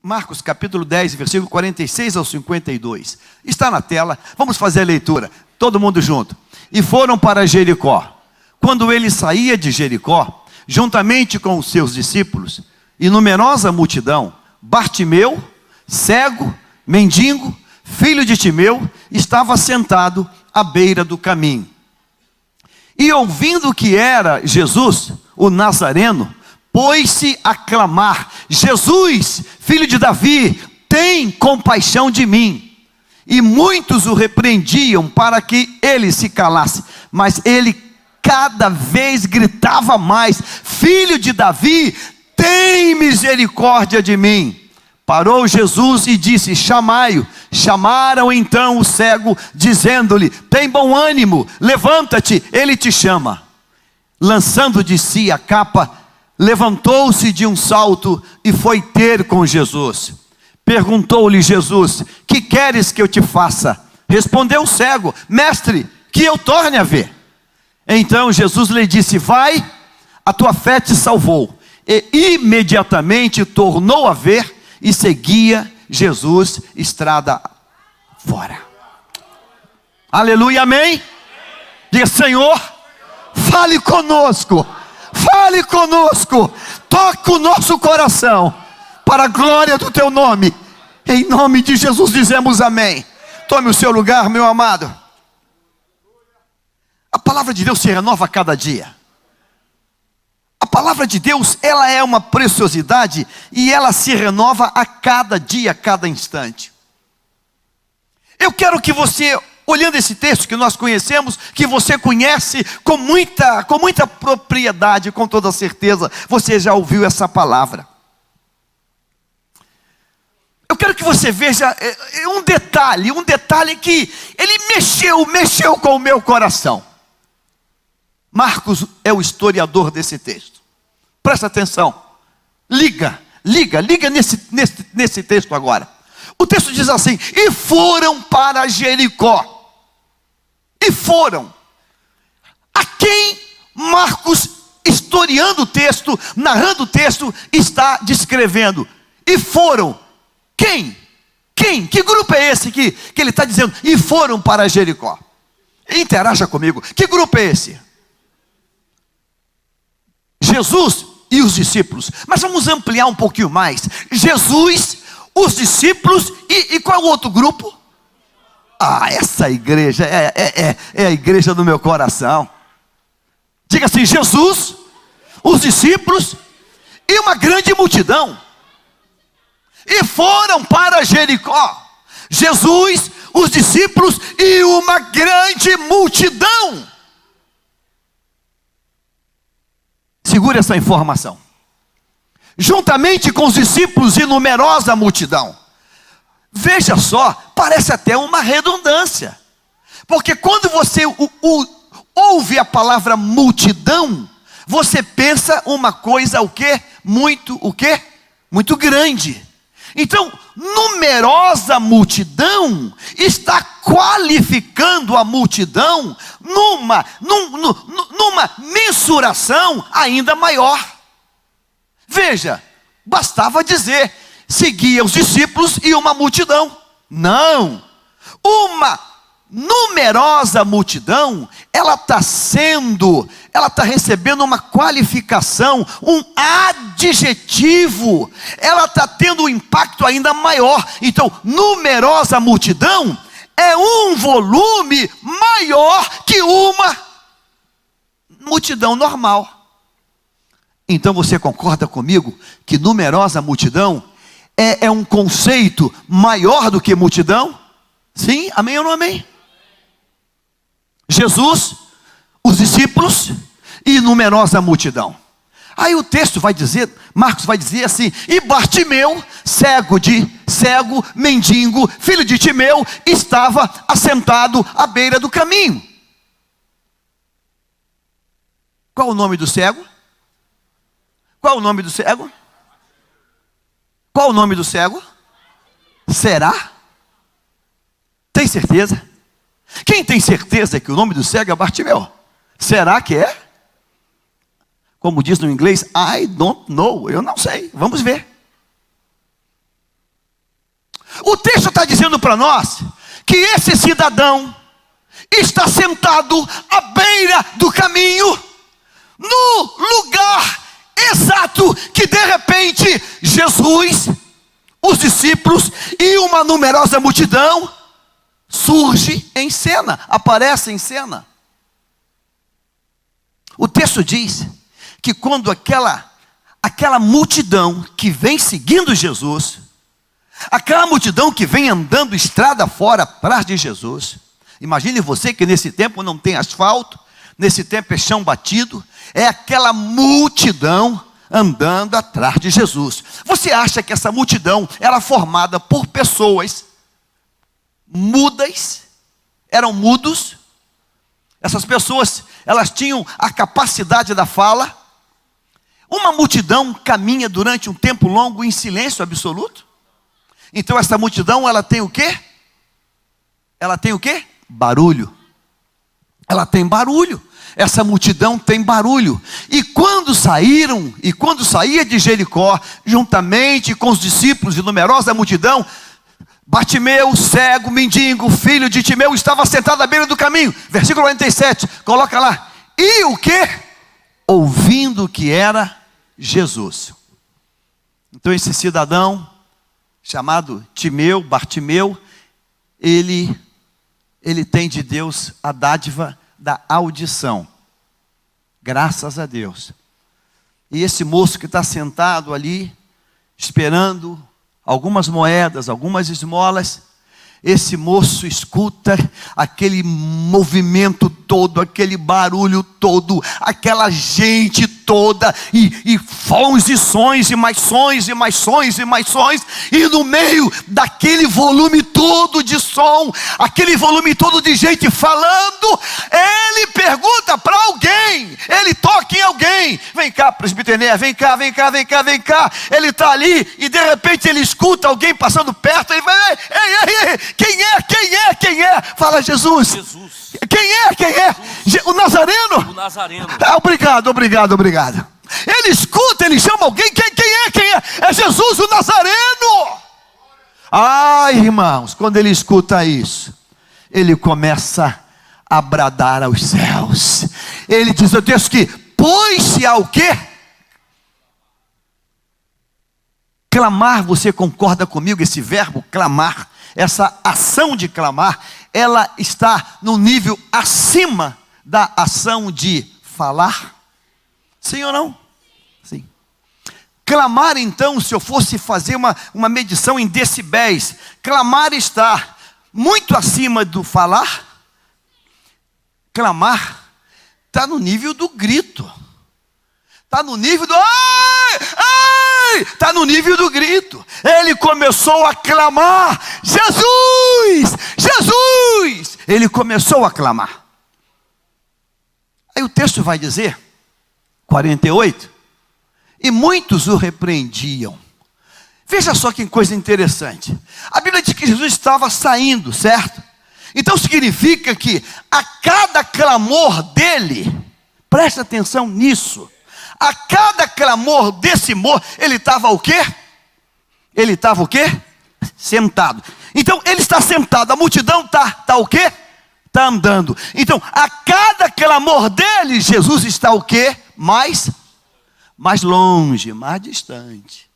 Marcos capítulo 10, versículo 46 ao 52. Está na tela, vamos fazer a leitura, todo mundo junto. E foram para Jericó. Quando ele saía de Jericó, juntamente com os seus discípulos, e numerosa multidão, Bartimeu, cego, mendigo, filho de Timeu, estava sentado à beira do caminho. E ouvindo que era Jesus, o Nazareno, pôs-se a clamar: Jesus, filho de Davi, tem compaixão de mim. E muitos o repreendiam para que ele se calasse, mas ele cada vez gritava mais: Filho de Davi, tem misericórdia de mim. Parou Jesus e disse: chamai-o. Chamaram então o cego, dizendo-lhe: tem bom ânimo, levanta-te, ele te chama. Lançando de si a capa, levantou-se de um salto e foi ter com Jesus. Perguntou-lhe Jesus: que queres que eu te faça? Respondeu o cego: mestre, que eu torne a ver. Então Jesus lhe disse: vai, a tua fé te salvou. E imediatamente tornou a ver e seguia Jesus estrada fora. Aleluia, amém? Diga: Senhor, fale conosco, toque o nosso coração, para a glória do teu nome. Em nome de Jesus dizemos amém. Tome o seu lugar, meu amado. A palavra de Deus se renova a cada dia. A palavra de Deus, ela é uma preciosidade e ela se renova a cada dia, a cada instante. Eu quero que você, olhando esse texto que nós conhecemos, que você conhece com muita propriedade, com toda certeza, você já ouviu essa palavra. Eu quero que você veja um detalhe que ele mexeu com o meu coração. Marcos é o historiador desse texto. Presta atenção. Liga nesse texto agora. O texto diz assim: e foram para Jericó. E foram. A quem Marcos, historiando o texto, narrando o texto, está descrevendo? E foram. Quem? Que grupo é esse que ele está dizendo? E foram para Jericó. Interaja comigo. Que grupo é esse? Jesus e os discípulos. Mas vamos ampliar um pouquinho mais. Jesus, os discípulos e qual é o outro grupo? Essa igreja é a igreja do meu coração. Diga assim: Jesus, os discípulos e uma grande multidão. E foram para Jericó. Jesus, os discípulos e uma grande multidão. Segure essa informação. Juntamente com os discípulos e numerosa multidão. Veja só, parece até uma redundância. Porque quando você ouve a palavra multidão, você pensa uma coisa muito grande. Então, numerosa multidão está qualificando a multidão numa mensuração ainda maior. Veja, bastava dizer: seguia os discípulos e uma multidão. Não, uma numerosa multidão, ela está recebendo uma qualificação, um adjetivo, ela está tendo um impacto ainda maior. Então, numerosa multidão é um volume maior que uma multidão normal. Então você concorda comigo que numerosa multidão é um conceito maior do que multidão? Sim, amém ou não amém? Jesus, os discípulos e numerosa multidão. Aí o texto vai dizer, Marcos vai dizer assim: e Bartimeu, cego, mendigo, filho de Timeu, estava assentado à beira do caminho. Qual o nome do cego? Qual o nome do cego? Qual o nome do cego? Será? Tem certeza? Quem tem certeza que o nome do cego é Bartimeu? Será que é? Como diz no inglês, I don't know. Eu não sei. Vamos ver. O texto está dizendo para nós que esse cidadão está sentado à beira do caminho, no lugar exato que de repente Jesus, os discípulos e uma numerosa multidão surge em cena, aparece em cena. O texto diz que quando aquela multidão que vem seguindo Jesus, aquela multidão que vem andando estrada fora atrás de Jesus, imagine você que nesse tempo não tem asfalto, nesse tempo é chão batido, é aquela multidão andando atrás de Jesus. Você acha que essa multidão era formada por pessoas mudas? Eram mudos? Essas pessoas, elas tinham a capacidade da fala? Uma multidão caminha durante um tempo longo em silêncio absoluto? Então essa multidão, ela tem o quê? Ela tem o quê? Barulho. Ela tem barulho. Essa multidão tem barulho. E quando saía de Jericó, juntamente com os discípulos e numerosa multidão, Bartimeu, cego, mendigo, filho de Timeu, estava sentado à beira do caminho. Versículo 47, coloca lá. E o quê? Ouvindo que era Jesus. Então esse cidadão, chamado Timeu, Bartimeu, ele tem de Deus a dádiva da audição. Graças a Deus. E esse moço que está sentado ali, esperando algumas moedas, algumas esmolas, esse moço escuta aquele movimento todo, aquele barulho todo, aquela gente toda, e sons e sons, e mais sons, e mais sons, e mais sons, e no meio daquele volume todo de som, aquele volume todo de gente falando, ele pergunta para alguém, ele toca em alguém, vem cá presbiteria, vem cá, vem cá, vem cá, vem cá, ele está ali, e de repente ele escuta alguém passando perto, ele vai, ei, quem é, quem é, quem é? Fala Jesus. Quem é, quem é? O Nazareno? O Nazareno. Obrigado. Ele escuta, ele chama alguém, quem é? É Jesus, o Nazareno. Ai, irmãos, quando ele escuta isso, ele começa a bradar aos céus. Ele diz o texto que pôs-se ao quê? Clamar. Você concorda comigo? Esse verbo clamar, essa ação de clamar, ela está no nível acima da ação de falar? Sim ou não? Sim. Clamar, então, se eu fosse fazer uma medição em decibéis, clamar está muito acima do falar. Clamar está no nível do grito, está no nível do ai, está no nível do grito. Ele começou a clamar: Jesus, Jesus. Ele começou a clamar. Aí o texto vai dizer, 48, e muitos o repreendiam. Veja só que coisa interessante. A Bíblia diz que Jesus estava saindo, certo? Então significa que a cada clamor dele, presta atenção nisso, a cada clamor desse moço, ele estava o quê? Ele estava o quê? Sentado. Então ele está sentado, a multidão está o quê? Está andando. Então a cada clamor dele, Jesus está o quê? Mais longe, mais distante.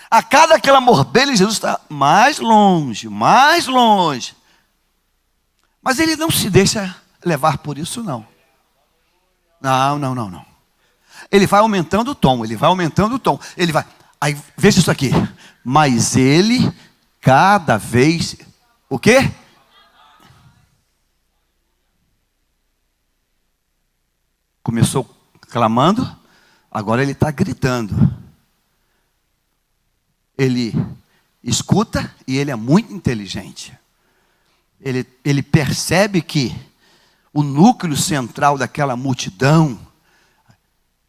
A cada clamor dele, Jesus está mais longe, mais longe. Mas ele não se deixa levar por isso, não. Não. Ele vai aumentando o tom, ele vai. Aí, veja isso aqui. Mas ele, cada vez, o quê? Começou clamando, agora ele está gritando. Ele escuta e ele é muito inteligente. Ele percebe que o núcleo central daquela multidão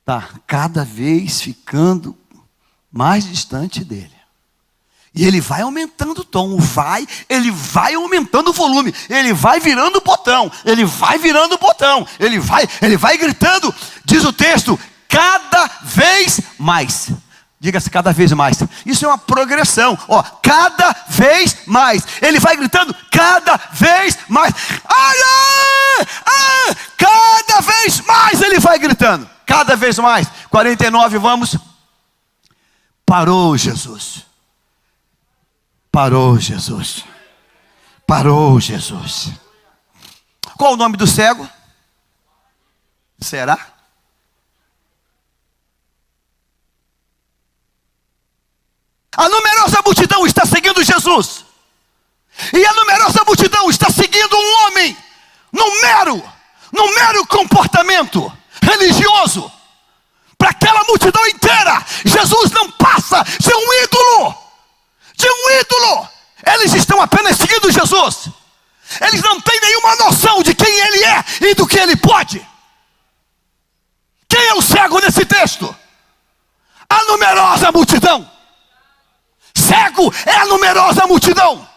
está cada vez ficando mais distante dele. E ele vai aumentando o tom, ele vai aumentando o volume, ele vai virando o botão, ele vai gritando, diz o texto, cada vez mais. Diga-se cada vez mais. Isso é uma progressão. Ó, cada vez mais. Ele vai gritando cada vez mais. Ai, ai, ai, cada vez mais ele vai gritando. Cada vez mais. 49, vamos. Parou Jesus. Parou Jesus. Parou Jesus. Qual o nome do cego? Será? A numerosa multidão está seguindo Jesus. E a numerosa multidão está seguindo um homem num mero comportamento religioso. Para aquela multidão inteira, Jesus não passa de um ídolo. De um ídolo. Eles estão apenas seguindo Jesus. Eles não têm nenhuma noção de quem ele é e do que ele pode. Quem é o cego nesse texto? A numerosa multidão. Cego é a numerosa multidão.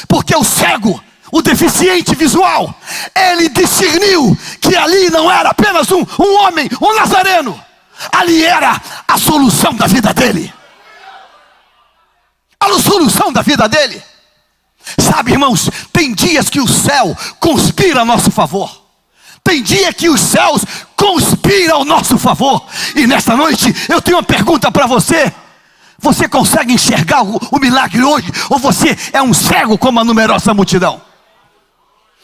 Porque o cego, o deficiente visual, ele discerniu que ali não era apenas um homem, um nazareno. Ali era a solução da vida dele. A solução da vida dele. Sabe, irmãos, tem dias que o céu conspira a nosso favor. Tem dia que os céus conspiram ao nosso favor. E nesta noite eu tenho uma pergunta para você. Você consegue enxergar o milagre hoje? Ou você é um cego como a numerosa multidão?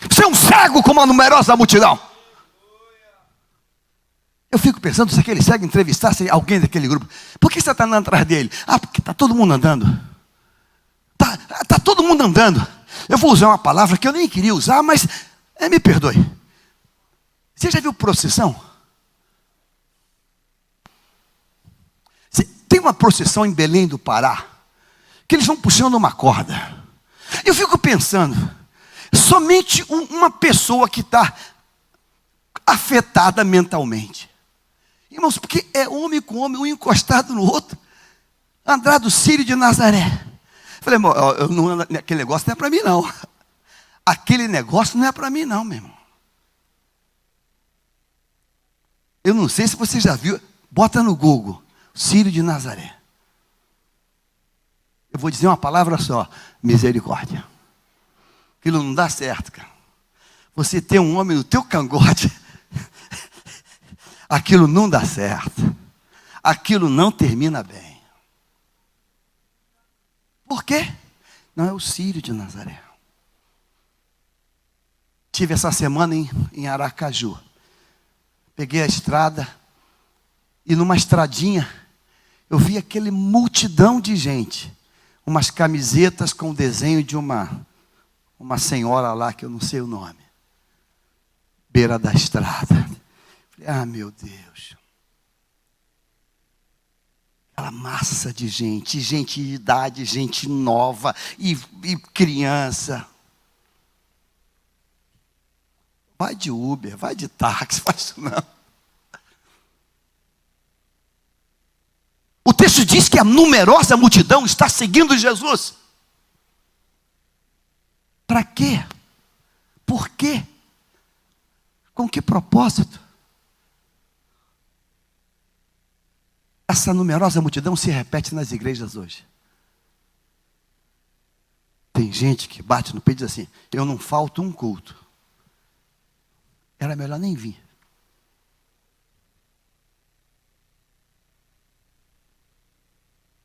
Você é um cego como a numerosa multidão. Eu fico pensando, se aquele cego entrevistasse alguém daquele grupo, por que você está andando atrás dele? Ah, porque está todo mundo andando. Está todo mundo andando. Eu vou usar uma palavra que eu nem queria usar, mas me perdoe. Você já viu procissão? Tem uma procissão em Belém do Pará, que eles vão puxando uma corda. Eu fico pensando, somente uma pessoa que está afetada mentalmente. Irmãos, porque é homem com homem, um encostado no outro. André do Círio de Nazaré. Falei, irmão, aquele negócio não é para mim não. Aquele negócio não é para mim não, meu irmão. Eu não sei se você já viu, bota no Google, Círio de Nazaré. Eu vou dizer uma palavra só, misericórdia. Aquilo não dá certo, cara. Você tem um homem no teu cangote, aquilo não dá certo. Aquilo não termina bem. Por quê? Não é o Círio de Nazaré. Tive essa semana em Aracaju. Peguei a estrada e numa estradinha eu vi aquele multidão de gente. Umas camisetas com o desenho de uma senhora lá que eu não sei o nome. Beira da estrada. Falei, ah, meu Deus. Aquela massa de gente de idade, gente nova e criança. Vai de Uber, vai de táxi, faz isso não. O texto diz que a numerosa multidão está seguindo Jesus. Para quê? Por quê? Com que propósito? Essa numerosa multidão se repete nas igrejas hoje. Tem gente que bate no peito e diz assim, eu não falto um culto. Era melhor nem vir.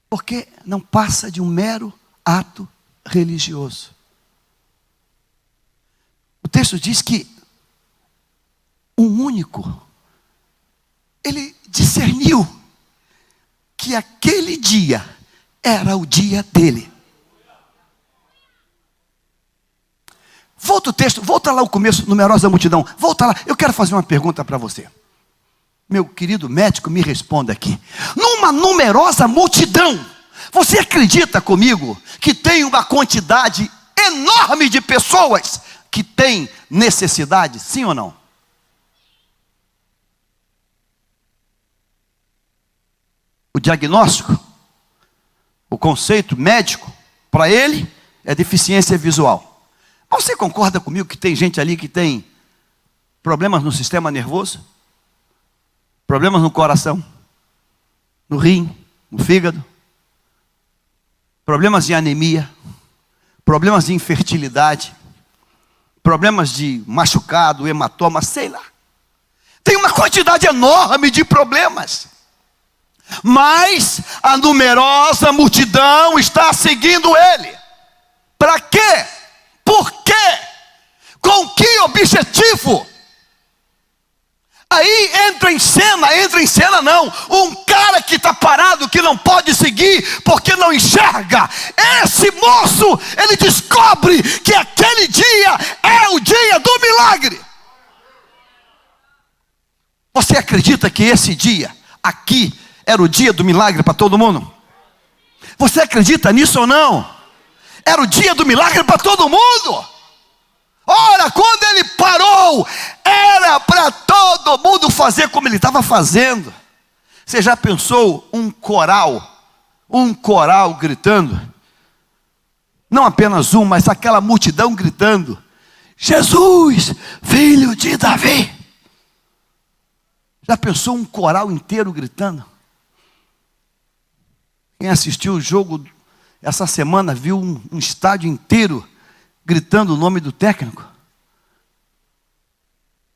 Porque não passa de um mero ato religioso. O texto diz que um único, ele discerniu que aquele dia era o dia dele. Volta o texto, volta lá o começo, numerosa multidão. Volta lá, eu quero fazer uma pergunta para você. Meu querido médico, me responda aqui. Numa numerosa multidão, você acredita comigo que tem uma quantidade enorme de pessoas que têm necessidade, sim ou não? O diagnóstico, o conceito médico, para ele, é deficiência visual. Você concorda comigo que tem gente ali que tem problemas no sistema nervoso? Problemas no coração? No rim? no fígado, problemas de anemia, problemas de infertilidade, problemas de machucado, hematoma, sei lá. Tem uma quantidade enorme de problemas. Mas a numerosa multidão está seguindo ele. Para quê? Por quê? Com que objetivo? Aí entra em cena não, um cara que está parado, que não pode seguir, porque não enxerga. Esse moço, ele descobre que aquele dia é o dia do milagre. Você acredita que esse dia, aqui, era o dia do milagre para todo mundo? Você acredita nisso ou não? Era o dia do milagre para todo mundo. Ora, quando ele parou, era para todo mundo fazer como ele estava fazendo. Você já pensou um coral gritando? Não apenas um, mas aquela multidão gritando: Jesus, filho de Davi. Já pensou um coral inteiro gritando? Quem assistiu o jogo essa semana viu um estádio inteiro gritando o nome do técnico.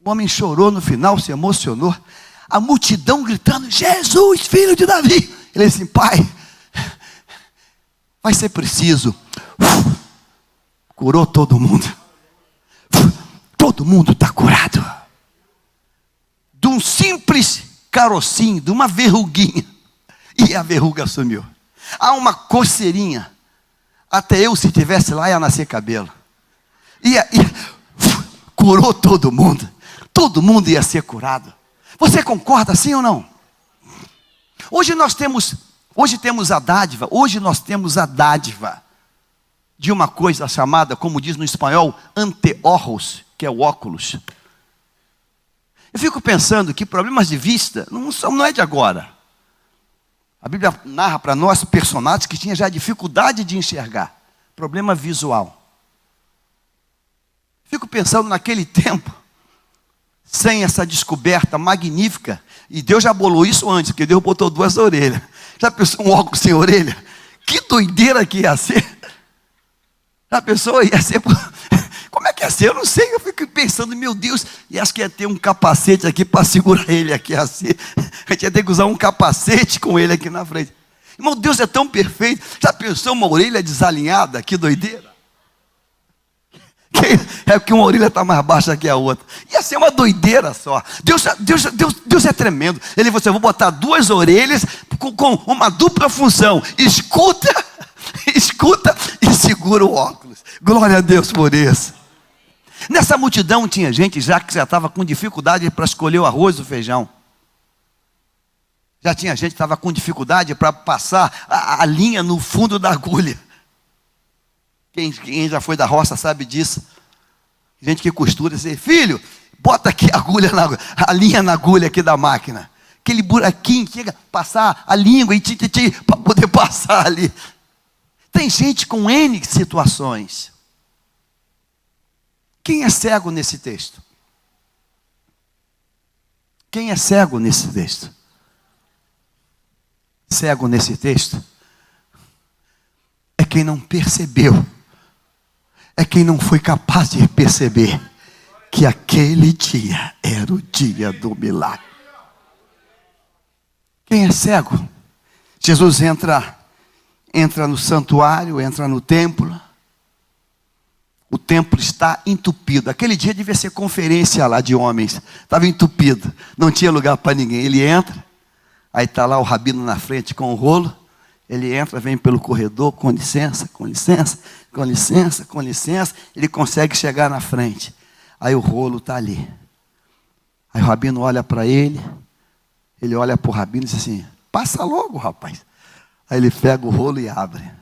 O homem chorou no final, se emocionou. A multidão gritando: Jesus, filho de Davi. Ele disse: pai, vai ser preciso. Curou todo mundo. Todo mundo está curado. De um simples carocinho, de uma verruguinha, e a verruga sumiu. Há uma coceirinha. Até eu, se tivesse lá, ia nascer cabelo. Curou todo mundo. Todo mundo ia ser curado. Você concorda sim ou não? Hoje nós temos a dádiva. Hoje nós temos a dádiva de uma coisa chamada, como diz no espanhol, anteojos, que é o óculos. Eu fico pensando que problemas de vista não é de agora. A Bíblia narra para nós personagens que tinham já dificuldade de enxergar. Problema visual. Fico pensando naquele tempo, sem essa descoberta magnífica, e Deus já bolou isso antes, porque Deus botou 2 orelhas. Já pensou um óculos sem orelha? Que doideira que ia ser. Já pensou? Ia ser... Como é que ia ser? Eu não sei, eu fico pensando, meu Deus, e acho que ia ter um capacete aqui para segurar ele aqui assim. A gente ia ter que usar um capacete com ele aqui na frente. Irmão, Deus é tão perfeito. Já pensou uma orelha desalinhada? Que doideira. É porque uma orelha está mais baixa que a outra. Ia ser uma doideira só. Deus é tremendo. Ele disse: eu vou botar 2 orelhas com uma dupla função. Escuta e segura o óculos. Glória a Deus por isso. Nessa multidão tinha gente já que já estava com dificuldade para escolher o arroz ou o feijão. Já tinha gente que estava com dificuldade para passar a linha no fundo da agulha. Quem já foi da roça sabe disso. Gente que costura, diz: filho, bota aqui a linha na agulha aqui da máquina. Aquele buraquinho, chega passar a língua e para poder passar ali. Tem gente com N situações. Quem é cego nesse texto? Quem é cego nesse texto? Cego nesse texto é quem não percebeu, é quem não foi capaz de perceber que aquele dia era o dia do milagre. Quem é cego? Jesus entra no santuário, entra no templo. O templo está entupido. Aquele dia devia ser conferência lá de homens. Estava entupido. Não tinha lugar para ninguém. Ele entra. Aí está lá o rabino na frente com o rolo. Ele entra, vem pelo corredor. Com licença, com licença, com licença, com licença. Ele consegue chegar na frente. Aí o rolo está ali. Aí o rabino olha para ele. Ele olha para o rabino e diz assim: passa logo, rapaz. Aí ele pega o rolo e abre.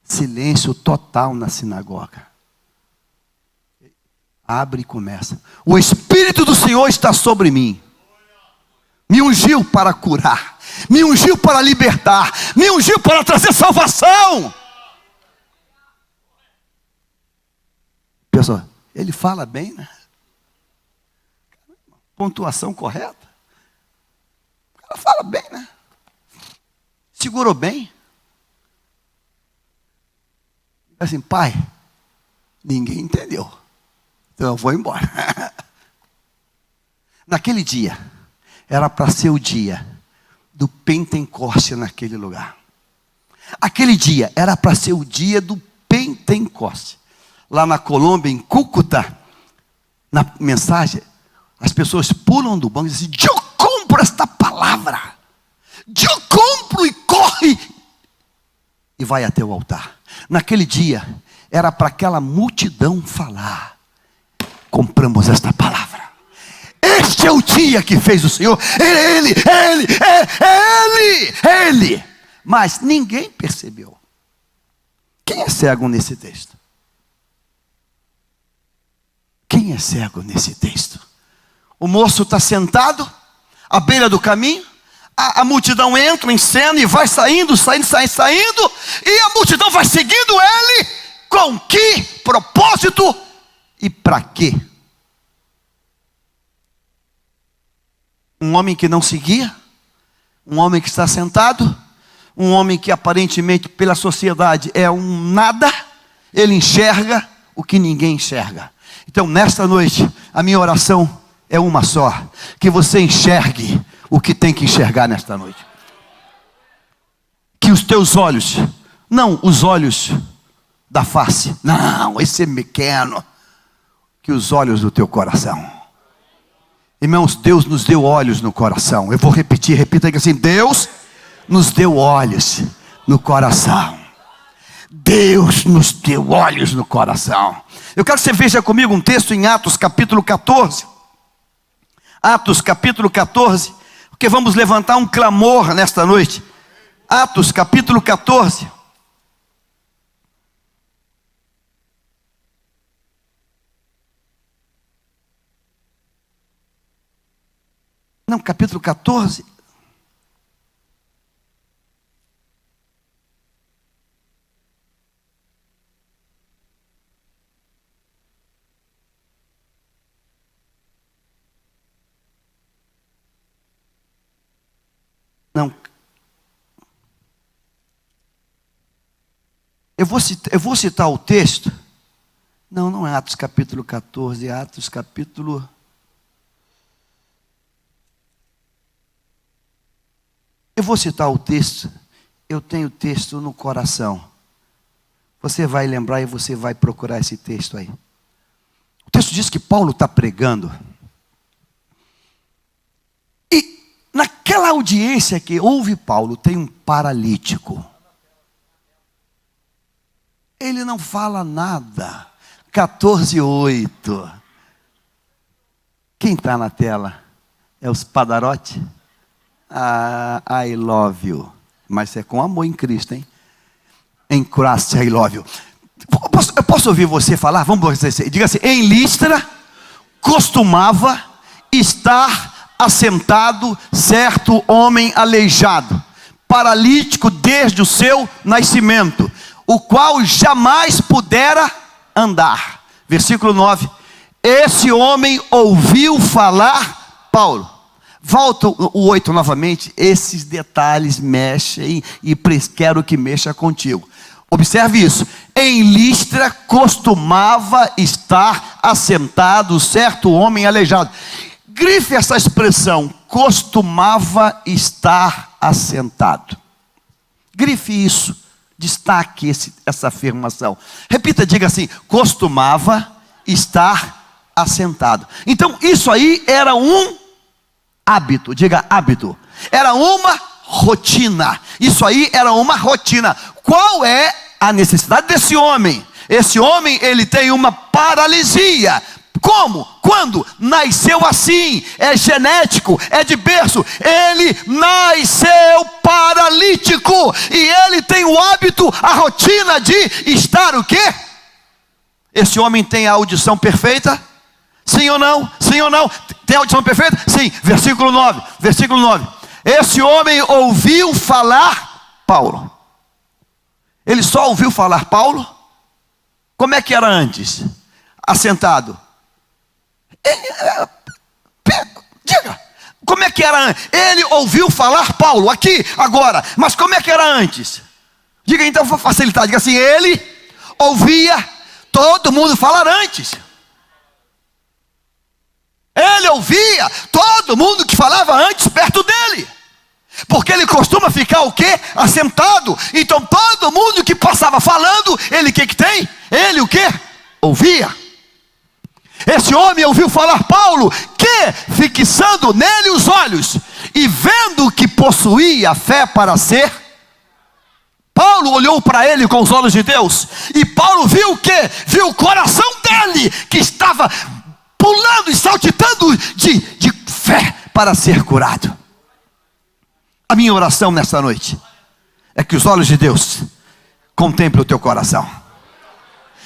Silêncio total na sinagoga. Abre e começa: o Espírito do Senhor está sobre mim. Me ungiu para curar. Me ungiu para libertar. Me ungiu para trazer salvação. Pessoal, ele fala bem, né? Pontuação correta. O cara fala bem, né? Segurou bem. Assim, pai, ninguém entendeu. Então eu vou embora. Naquele dia, era para ser o dia do Pentecoste naquele lugar. Aquele dia era para ser o dia do Pentecoste. Lá na Colômbia, em Cúcuta, na mensagem, as pessoas pulam do banco e dizem assim, eu compro esta palavra. Eu compro e corre. E vai até o altar. Naquele dia, era para aquela multidão falar. Compramos esta palavra. Este é o dia que fez o Senhor. Ele. Mas ninguém percebeu. Quem é cego nesse texto? Quem é cego nesse texto? O moço está sentado à beira do caminho. A multidão entra em cena e vai saindo. E a multidão vai seguindo ele. Com que propósito e para quê? Um homem que não seguia, um homem que está sentado, um homem que aparentemente pela sociedade é um nada, ele enxerga o que ninguém enxerga. Então nesta noite, a minha oração é uma só, que você enxergue o que tem que enxergar nesta noite. Que os teus olhos, não os olhos da face, não, esse é pequeno, que os olhos do teu coração. Irmãos, Deus nos deu olhos no coração. Eu vou repetir, repita assim, Deus nos deu olhos no coração. Deus nos deu olhos no coração. Eu quero que você veja comigo um texto em Atos capítulo 14. Atos capítulo 14, porque vamos levantar um clamor nesta noite. Atos capítulo 14. Não, capítulo 14. Não. Eu vou citar o texto. Não é Atos capítulo 14, é Atos capítulo... Eu vou citar o texto, eu tenho o texto no coração. Você vai lembrar e você vai procurar esse texto aí. O texto diz que Paulo está pregando. E naquela audiência que houve Paulo, tem um paralítico. Ele não fala nada. 14:8. Quem está na tela? É os Padarote? I love you. Mas é com amor em Cristo, hein? Em Christ I love you. Eu posso ouvir você falar? Vamos dizer, diga assim: em Listra costumava estar assentado certo homem aleijado, paralítico desde o seu nascimento, o qual jamais pudera andar. Versículo 9. Esse homem ouviu falar Paulo. Volta o 8 novamente. Esses detalhes mexem e quero que mexa contigo. Observe isso. Em Listra costumava estar assentado certo homem aleijado. Grife essa expressão, costumava estar assentado. Grife isso, destaque essa afirmação. Repita, diga assim: costumava estar assentado. Então isso aí era um hábito, diga hábito. Era uma rotina. Isso aí era uma rotina. Qual é a necessidade desse homem? Esse homem, ele tem uma paralisia. Como? Quando? Nasceu assim. É genético, é de berço. Ele nasceu paralítico. E ele tem o hábito, a rotina de estar o quê? Esse homem tem a audição perfeita? Sim ou não? Sim ou não? Tem audição perfeita? Sim. Versículo 9. Versículo 9. Esse homem ouviu falar Paulo. Ele só ouviu falar Paulo? Como é que era antes? Assentado. Diga. Como é que era antes? Ele ouviu falar Paulo, aqui, agora. Mas como é que era antes? Diga então, vou facilitar. Diga assim, ele ouvia todo mundo falar antes. Ele ouvia todo mundo que falava antes perto dele. Porque ele costuma ficar o quê? Assentado. Então todo mundo que passava falando, ele o que tem? Ele o quê? Ouvia. Esse homem ouviu falar Paulo, que fixando nele os olhos e vendo que possuía fé para ser, Paulo olhou para ele com os olhos de Deus, e Paulo viu o quê? Viu o coração dele, que estava pulando e saltitando de fé para ser curado. A minha oração nesta noite é que os olhos de Deus contemplem o teu coração.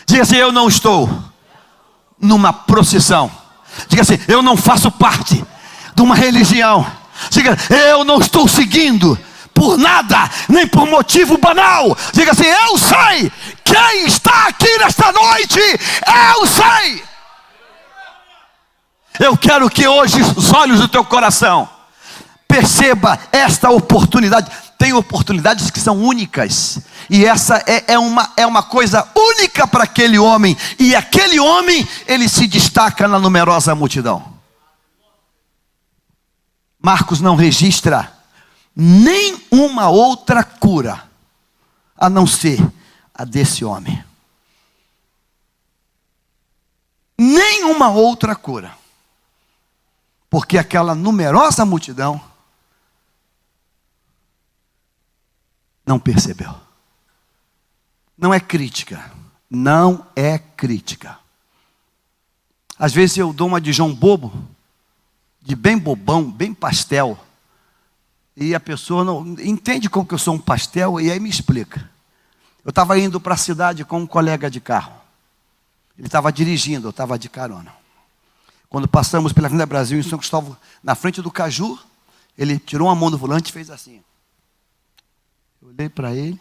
Diga assim, eu não estou numa procissão. Diga assim, eu não faço parte de uma religião. Diga, eu não estou seguindo por nada, nem por motivo banal. Diga assim, eu sei quem está aqui nesta noite. Eu sei. Eu quero que hoje os olhos do teu coração perceba esta oportunidade. Tem oportunidades que são únicas, e essa é uma coisa única para aquele homem, e aquele homem, ele se destaca na numerosa multidão. Marcos não registra nenhuma outra cura, a não ser a desse homem. Nenhuma outra cura, porque aquela numerosa multidão não percebeu. Não é crítica. Não é crítica. Às vezes eu dou uma de João bobo, de bem bobão, bem pastel, e a pessoa não entende como que eu sou um pastel, e aí me explica. Eu estava indo para a cidade com um colega de carro. Ele estava dirigindo, eu estava de carona. Quando passamos pela Avenida Brasil, em São Cristóvão, na frente do Caju, ele tirou uma mão do volante e fez assim. Eu olhei para ele,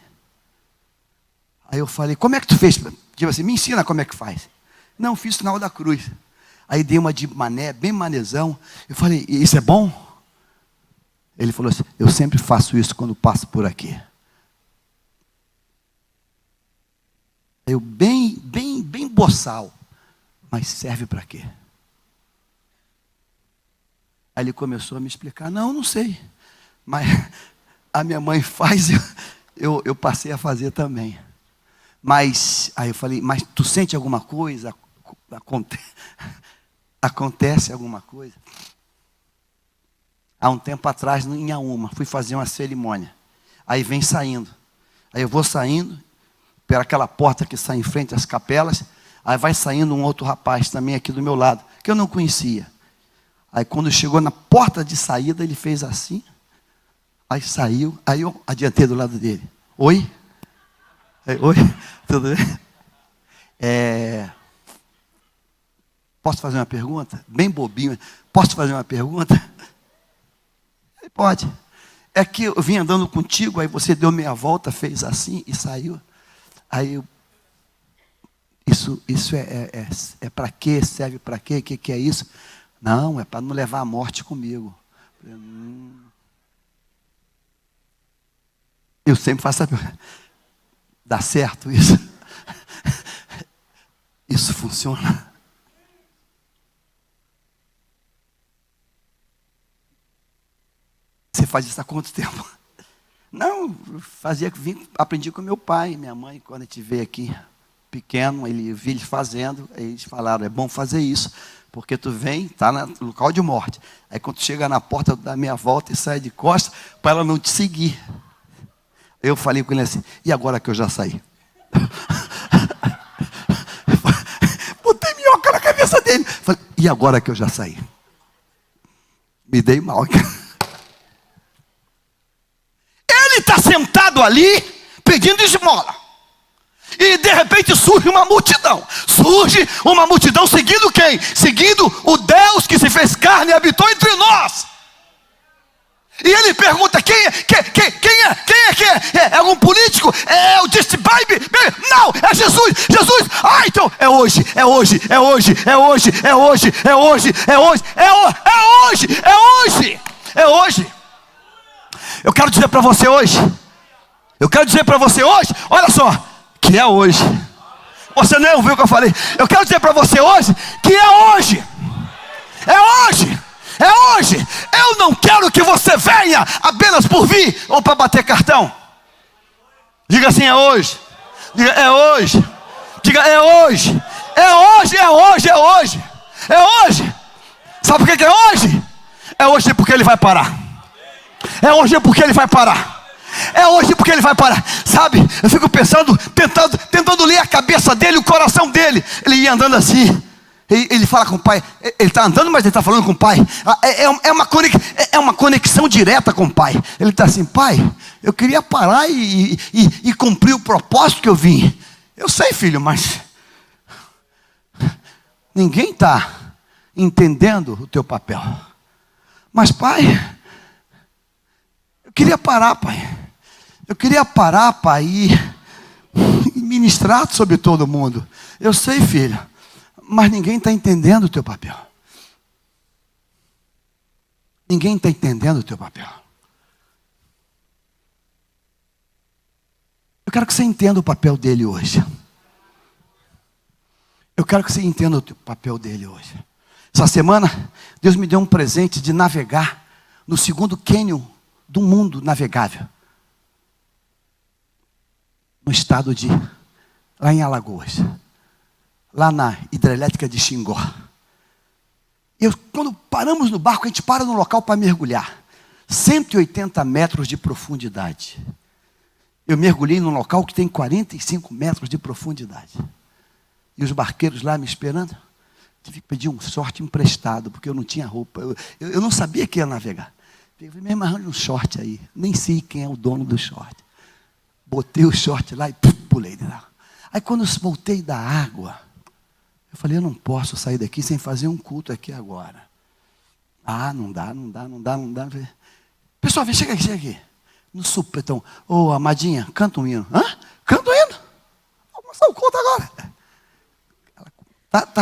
aí eu falei, como é que tu fez? Tipo assim, me ensina como é que faz. Não, fiz o sinal da cruz. Aí dei uma de mané, bem manezão. Eu falei, isso é bom? Ele falou assim, eu sempre faço isso quando passo por aqui. Eu bem boçal, mas serve para quê? Aí ele começou a me explicar, não sei, mas a minha mãe faz, eu passei a fazer também. Mas, aí eu falei, mas tu sente alguma coisa? Acontece alguma coisa? Há um tempo atrás, em Auma, fui fazer uma cerimônia. Aí vem saindo. Aí eu vou saindo, por aquela porta que sai em frente às capelas. Aí vai saindo um outro rapaz também aqui do meu lado, que eu não conhecia. Aí quando chegou na porta de saída, ele fez assim. Aí saiu, aí eu adiantei do lado dele. Oi? Oi? Tudo bem? Posso fazer uma pergunta? Bem bobinho. Posso fazer uma pergunta? Ele pode. É que eu vim andando contigo, aí você deu meia volta, fez assim e saiu. Aí eu... Isso é para quê? Serve para quê? O que é isso? Não, é para não levar a morte comigo. Eu sempre faço a pergunta. Dá certo isso? Isso funciona? Você faz isso há quanto tempo? Não, aprendi com meu pai e minha mãe, quando a gente veio aqui pequeno, vi eles fazendo, aí eles falaram, é bom fazer isso, porque tu vem, está no local de morte. Aí quando tu chega na porta, dá meia volta e sai de costas, para ela não te seguir. Eu falei com ele assim, e agora que eu já saí? Botei minhoca na cabeça dele. Falei, e agora que eu já saí? Me dei mal. Ele está sentado ali, pedindo esmola. E de repente surge uma multidão. Surge uma multidão seguindo quem? Seguindo o Deus que se fez carne e habitou entre nós. E ele pergunta, quem é? É algum político? É o Justin Bieber? Não, é Jesus, Jesus. Ah, então é hoje, é hoje, é hoje, é hoje, é hoje, é hoje, é hoje, é hoje, é hoje, é hoje. Eu quero dizer para você hoje, olha só, que é hoje. Você não ouviu o que eu falei? Eu quero dizer para você hoje, que é hoje. É hoje. É hoje. Eu não quero que você venha apenas por vir ou para bater cartão. Diga assim, é hoje. Diga, é hoje. Diga, é hoje. É hoje, é hoje, é hoje. É hoje. Sabe por que é hoje? É hoje porque ele vai parar. É hoje porque ele vai parar. É hoje porque ele vai parar. Sabe, eu fico pensando, tentando ler a cabeça dele, o coração dele. Ele ia andando assim. Ele fala com o pai. Ele está andando, mas ele está falando com o pai. É uma conexão direta com o pai. Ele está assim, pai, eu queria parar e cumprir o propósito que eu vim. Eu sei, filho, mas ninguém está entendendo o teu papel. Mas pai, eu queria parar, pai. Eu queria parar, pai, e ministrar sobre todo mundo. Eu sei, filho, mas ninguém está entendendo o teu papel. Ninguém está entendendo o teu papel. Eu quero que você entenda o papel dele hoje. Eu quero que você entenda o papel dele hoje. Essa semana, Deus me deu um presente de navegar no segundo cânion do mundo navegável. No estado lá em Alagoas. Lá na hidrelétrica de Xingó. Quando paramos no barco, a gente para no local para mergulhar. 180 metros de profundidade. Eu mergulhei num local que tem 45 metros de profundidade. E os barqueiros lá me esperando. Tive que pedir um short emprestado, porque eu não tinha roupa. Eu não sabia que ia navegar. Eu falei, mesmo arranja um short aí. Nem sei quem é o dono do short. Botei o short lá e pulei. Aí quando eu voltei da água, eu falei, eu não posso sair daqui sem fazer um culto aqui agora. Ah, não dá. Pessoal, chega aqui. No supetão. Ô, amadinha, canta um hino. Hã? Canta um hino. Vamos começar o culto agora.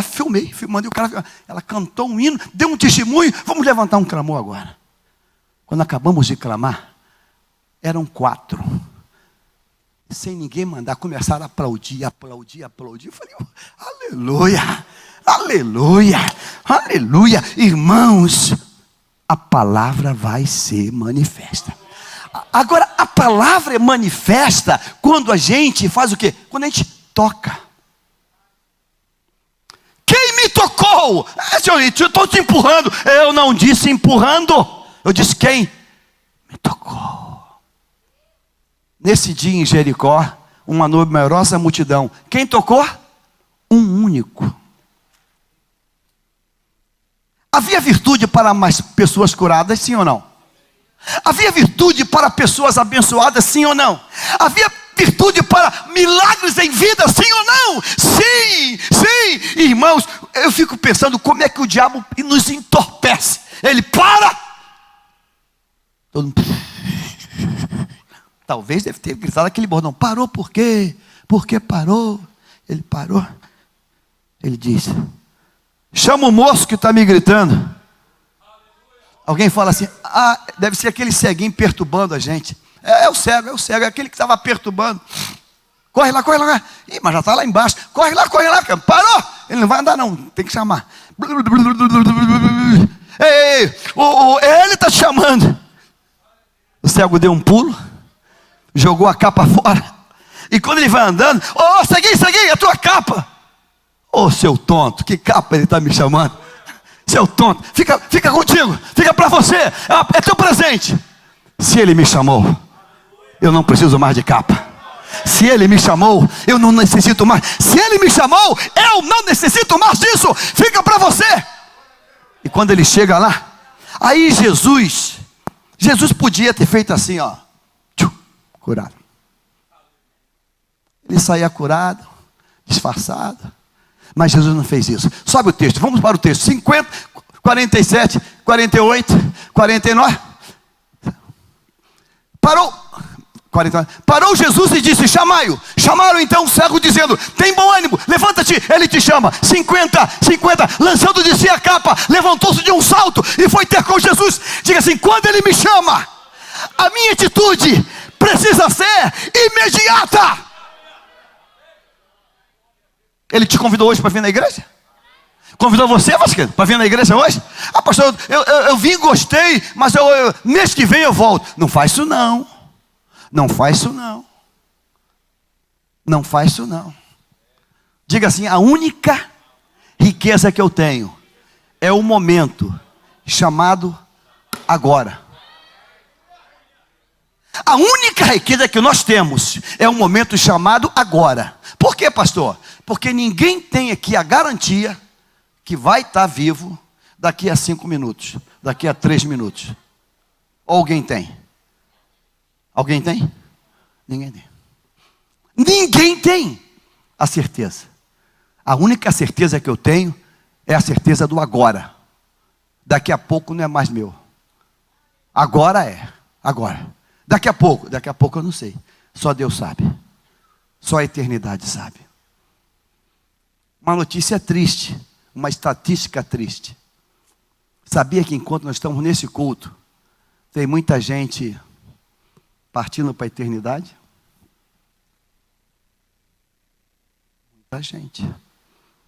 Filmando, e o cara, ela cantou um hino, deu um testemunho, vamos levantar um clamor agora. Quando acabamos de clamar, eram 4. Sem ninguém mandar, começaram a aplaudir. Eu falei, aleluia, aleluia, aleluia. Irmãos, a palavra vai ser manifesta. Agora, a palavra é manifesta quando a gente faz o quê? Quando a gente toca. Quem me tocou? Senhor, eu estou te empurrando. Eu não disse empurrando. Eu disse quem me tocou. Nesse dia em Jericó, uma numerosa multidão. Quem tocou? Um único. Havia virtude para mais pessoas curadas, sim ou não? Havia virtude para pessoas abençoadas, sim ou não? Havia virtude para milagres em vida, sim ou não? Sim, sim. Irmãos, eu fico pensando como é que o diabo nos entorpece. Ele para. Todo mundo... Talvez deve ter gritado aquele bordão. Parou por quê? Por que parou? Ele parou. Ele disse, chama o moço que está me gritando. Alguém fala assim, deve ser aquele ceguinho perturbando a gente. É o cego, é aquele que estava perturbando. Corre lá. Ih, mas já está lá embaixo. Corre lá, parou. Ele não vai andar não, tem que chamar. Ei, ele está te chamando. O cego deu um pulo, jogou a capa fora. E quando ele vai andando, segui, a tua capa. Seu tonto, que capa ele está me chamando? Seu tonto, fica contigo, fica para você, é teu presente. Se ele me chamou, eu não preciso mais de capa. Se ele me chamou, eu não necessito mais. Se ele me chamou, eu não necessito mais disso. Fica para você. E quando ele chega lá, aí Jesus podia ter feito assim, ó, curado. Ele saía curado, disfarçado. Mas Jesus não fez isso. Sobe o texto, vamos para o texto. 50, 47, 48, 49. Parou. 49. Parou Jesus e disse, chamai-o. Chamaram então o cego dizendo: tem bom ânimo, levanta-te, ele te chama. 50, lançando de si a capa, levantou-se de um salto e foi ter com Jesus. Diga assim: quando ele me chama, a minha atitude precisa ser imediata. Ele te convidou hoje para vir na igreja? Convidou você, Vasco, para vir na igreja hoje? Ah, pastor, eu vim, gostei, mas mês que vem eu volto. Não faz isso não. Não faz isso não. Não faz isso não. Diga assim: a única riqueza que eu tenho é o momento chamado agora. A única riqueza que nós temos é o momento chamado agora. Por quê, pastor? Porque ninguém tem aqui a garantia que vai estar vivo daqui a 5 minutos, daqui a 3 minutos. Ou alguém tem? Alguém tem? Ninguém tem. Ninguém tem a certeza. A única certeza que eu tenho é a certeza do agora. Daqui a pouco não é mais meu. Agora é. Agora. Daqui a pouco eu não sei. Só Deus sabe. Só a eternidade sabe. Uma notícia triste. Uma estatística triste. Sabia que enquanto nós estamos nesse culto, tem muita gente partindo para a eternidade?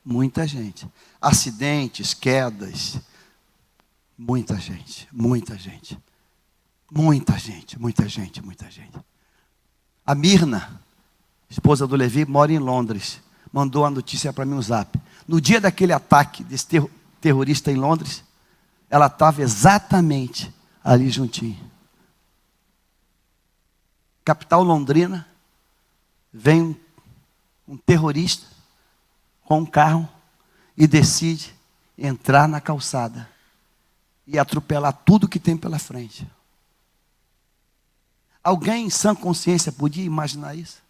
Muita gente. Acidentes, quedas. Muita gente. A Mirna, esposa do Levi, mora em Londres. Mandou a notícia para mim no zap. No dia daquele ataque desse terrorista em Londres, ela estava exatamente ali juntinho. Capital Londrina, vem um terrorista com um carro e decide entrar na calçada e atropelar tudo que tem pela frente. Alguém em sã consciência podia imaginar isso?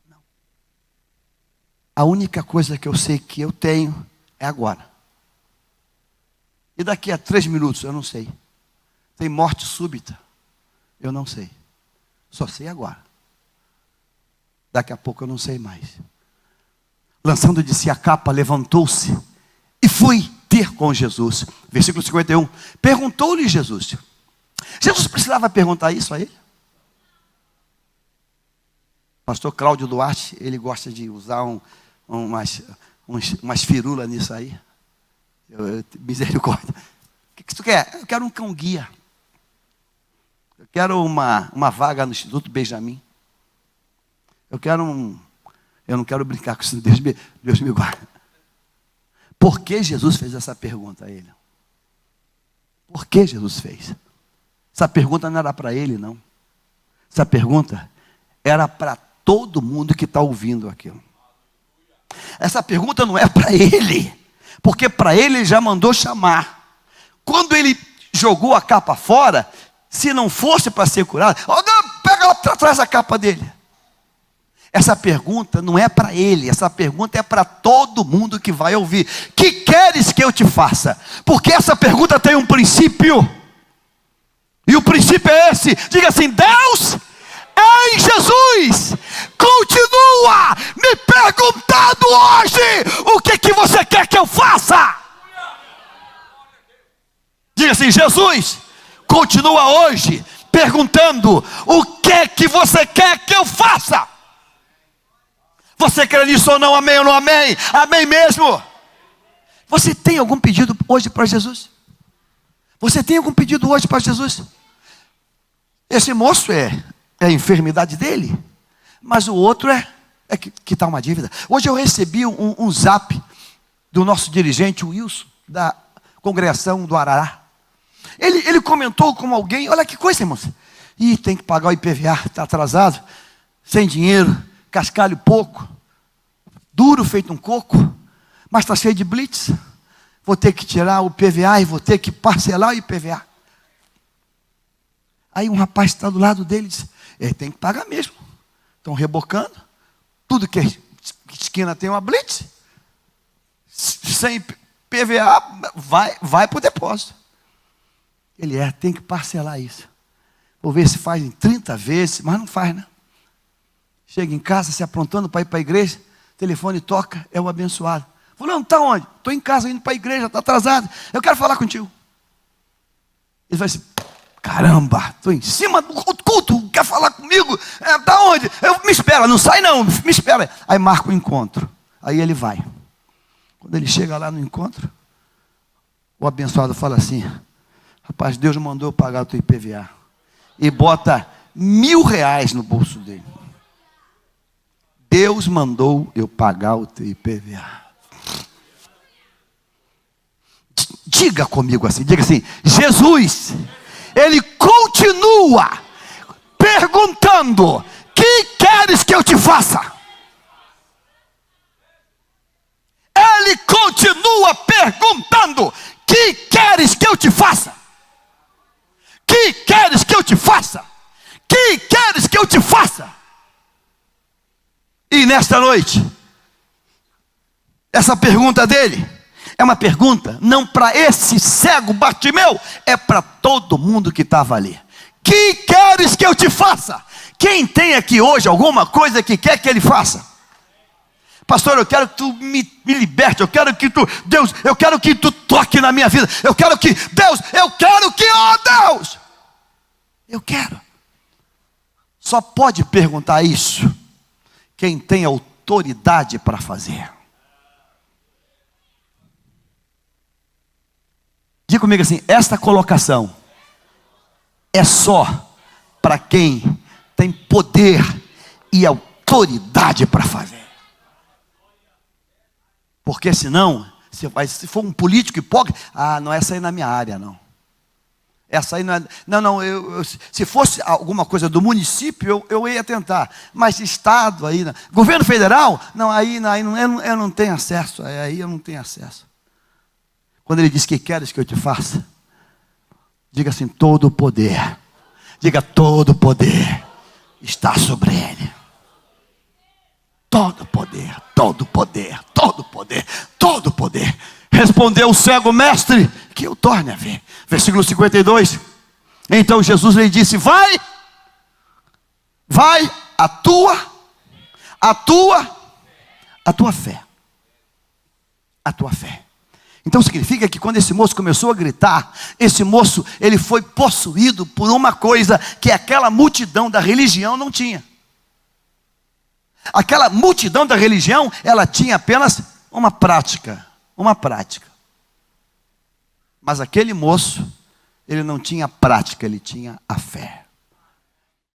Não. A única coisa que eu sei que eu tenho é agora. E daqui a 3 minutos, eu não sei. Tem morte súbita, eu não sei. Só sei agora. Daqui a pouco eu não sei mais. Lançando de si a capa, levantou-se e foi ter com Jesus. Versículo 51. Perguntou-lhe Jesus. Jesus precisava perguntar isso a ele? Pastor Cláudio Duarte, ele gosta de usar umas firulas nisso aí. Misericórdia. O que tu quer? Eu quero um cão guia. Eu quero uma vaga no Instituto Benjamin. Eu não quero brincar com isso. Deus me guarda. Por que Jesus fez essa pergunta a ele? Por que Jesus fez? Essa pergunta não era para ele, não. Essa pergunta era para todo mundo que está ouvindo aquilo. Essa pergunta não é para ele, porque para ele já mandou chamar. Quando ele jogou a capa fora, se não fosse para ser curado, pega lá atrás a capa dele. Essa pergunta não é para ele, essa pergunta é para todo mundo que vai ouvir. Que queres que eu te faça? Porque essa pergunta tem um princípio. E o princípio é esse. Diga assim: Deus, em Jesus, continua me perguntando hoje: o que você quer que eu faça? Diga assim: Jesus, continua hoje perguntando: o que você quer que eu faça? Você crê nisso ou não? Amém ou não amém? Amém mesmo. Você tem algum pedido hoje para Jesus? Você tem algum pedido hoje para Jesus? Esse moço é a enfermidade dele, mas o outro é que está uma dívida. Hoje eu recebi um zap do nosso dirigente, o Wilson, da congregação do Arará. Ele comentou com alguém: olha que coisa, irmãos. Ih, tem que pagar o IPVA, está atrasado, sem dinheiro, cascalho pouco, duro feito um coco, mas está cheio de blitz. Vou ter que tirar o IPVA e vou ter que parcelar o IPVA. Aí um rapaz está do lado dele e diz: ele tem que pagar mesmo. Estão rebocando. Tudo que esquina tem uma blitz. Sem IPVA, vai para o depósito. Ele tem que parcelar isso. Vou ver se faz em 30 vezes, mas não faz, né? Chega em casa, se aprontando para ir para a igreja, o telefone toca, é o abençoado. Fulano, está onde? Estou em casa, indo para a igreja, está atrasado. Eu quero falar contigo. Ele vai assim, caramba, estou em cima do culto, quer falar comigo? Está onde? Me espera, não sai não, me espera. Aí marca o encontro, aí ele vai. Quando ele chega lá no encontro, o abençoado fala assim, rapaz, Deus mandou eu pagar o teu IPVA. E bota R$1.000 no bolso dele. Deus mandou eu pagar o teu IPVA. Diga comigo assim, diga assim, Jesus, Ele continua perguntando, que queres que eu te faça? Ele continua perguntando, que queres que eu te faça? Que queres que eu te faça? Que queres que eu te faça? E nesta noite, essa pergunta dele é uma pergunta não para esse cego Bartimeu, é para todo mundo que estava ali. Que queres que eu te faça? Quem tem aqui hoje alguma coisa que quer que ele faça? Pastor, eu quero que tu me liberte, eu quero que tu, Deus, eu quero que tu toque na minha vida, eu quero que, Deus, eu quero que, Deus, eu quero. Só pode perguntar isso quem tem autoridade para fazer. Diga comigo assim, esta colocação é só para quem tem poder e autoridade para fazer. Porque senão, se for um político hipócrita, não, essa aí não é na minha área, não. Essa aí não é, se fosse alguma coisa do município, eu ia tentar. Mas estado aí, não. Governo federal, não, aí eu não tenho acesso, aí eu não tenho acesso. Quando ele diz que queres que eu te faça, diga assim, todo o poder, diga todo o poder está sobre ele. Todo poder, todo poder, todo poder, todo poder. Respondeu o cego, mestre, que eu torne a ver. Versículo 52. Então Jesus lhe disse, vai, a tua fé. A tua fé. Então significa que quando esse moço começou a gritar, esse moço, ele foi possuído por uma coisa que aquela multidão da religião não tinha. Aquela multidão da religião, ela tinha apenas uma prática. Mas aquele moço, ele não tinha prática, ele tinha a fé.